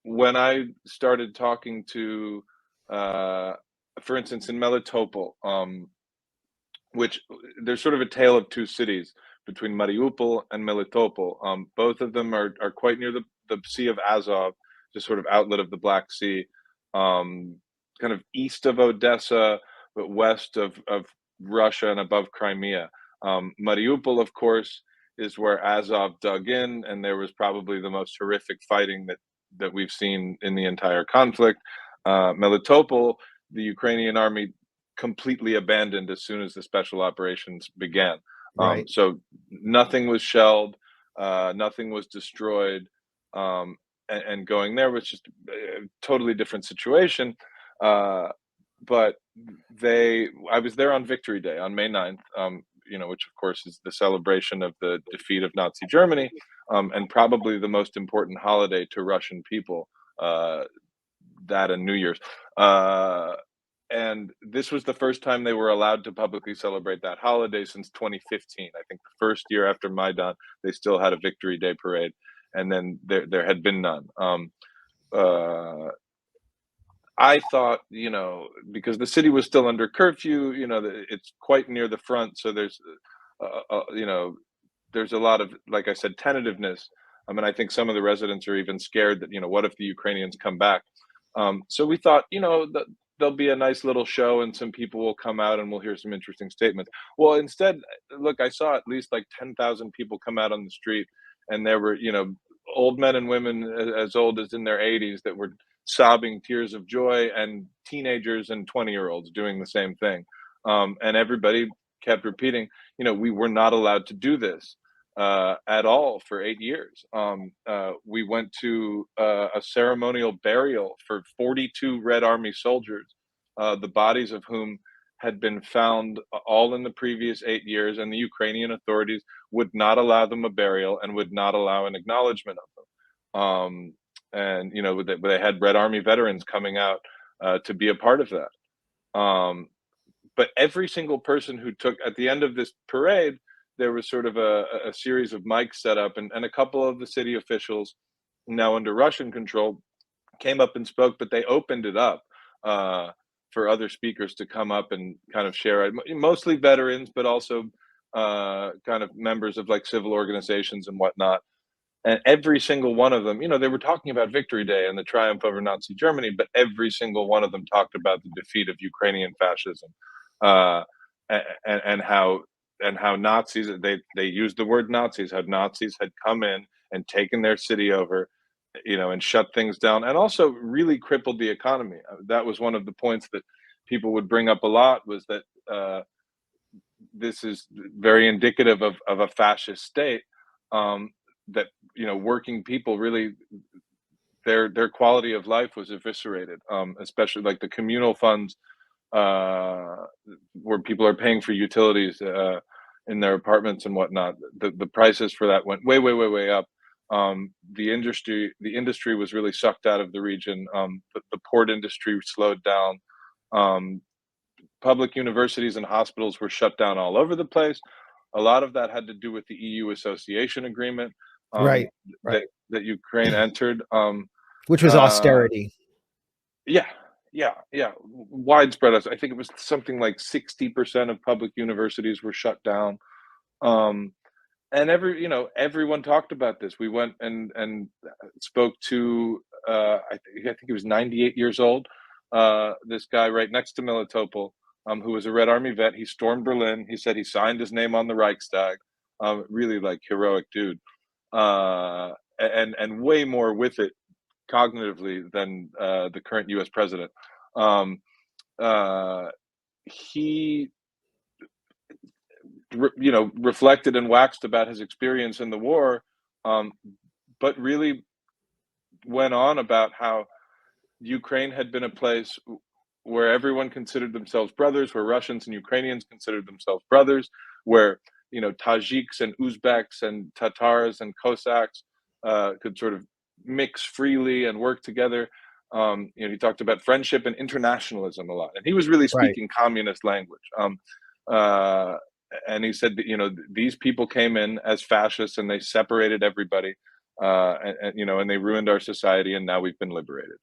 when I started talking to, uh, for instance, in Melitopol, which there's sort of a tale of two cities between Mariupol and Melitopol. Both of them are quite near the Sea of Azov, just sort of outlet of the Black Sea, kind of east of Odessa, but west of Russia and above Crimea. Mariupol, of course, is where Azov dug in, and there was probably the most horrific fighting that we've seen in the entire conflict. Melitopol, the Ukrainian army completely abandoned as soon as the special operations began. Right. So nothing was shelled, nothing was destroyed, and going there was just a totally different situation. Uh, but I was there on Victory Day on May 9th, which of course is the celebration of the defeat of Nazi Germany, and probably the most important holiday to Russian people, that and New Year's. And this was the first time they were allowed to publicly celebrate that holiday since 2015. I think the first year after Maidan, they still had a Victory Day parade, and then there had been none. Uh, I thought, because the city was still under curfew, it's quite near the front, so there's a lot of, like I said, tentativeness. I mean, I think some of the residents are even scared that, what if the Ukrainians come back? So we thought, that there'll be a nice little show and some people will come out and we'll hear some interesting statements. Well, instead, look, I saw at least like 10,000 people come out on the street, and there were, old men and women as old as in their 80s that were sobbing tears of joy, and teenagers and 20-year-olds doing the same thing. And everybody kept repeating, we were not allowed to do this at all for 8 years. We went to a ceremonial burial for 42 Red Army soldiers, the bodies of whom had been found all in the previous 8 years, and the Ukrainian authorities would not allow them a burial and would not allow an acknowledgement of them. And they had Red Army veterans coming out to be a part of that. But every single person who took, at the end of this parade, there was sort of a series of mics set up, and a couple of the city officials, now under Russian control, came up and spoke, but they opened it up for other speakers to come up and kind of share, mostly veterans, but also kind of members of like civil organizations and whatnot. And every single one of them, they were talking about Victory Day and the triumph over Nazi Germany, but every single one of them talked about the defeat of Ukrainian fascism, uh, and how Nazis, they used the word Nazis, how Nazis had come in and taken their city over, and shut things down, and also really crippled the economy. That was one of the points that people would bring up a lot, was that this is very indicative of a fascist state. That working people really, their quality of life was eviscerated, especially like the communal funds, where people are paying for utilities in their apartments and whatnot. The prices for that went way, way, way, way up. The industry was really sucked out of the region. The port industry slowed down. Public universities and hospitals were shut down all over the place. A lot of that had to do with the EU association agreement, Right. that Ukraine entered. Which was austerity. Yeah, yeah. Widespread. I think it was something like 60% of public universities were shut down. And everyone talked about this. We went and spoke to, I think he was 98 years old. This guy right next to Melitopol, who was a Red Army vet. He stormed Berlin. He said he signed his name on the Reichstag. Really like heroic dude, and way more with it cognitively than the current U.S. president. He reflected and waxed about his experience in the war, but really went on about how Ukraine had been a place where everyone considered themselves brothers, where Russians and Ukrainians considered themselves brothers, where Tajiks and Uzbeks and Tatars and Cossacks could sort of mix freely and work together. He talked about friendship and internationalism a lot, and he was really speaking communist language. And he said that these people came in as fascists and they separated everybody. and, you know, and they ruined our society, and now we've been liberated.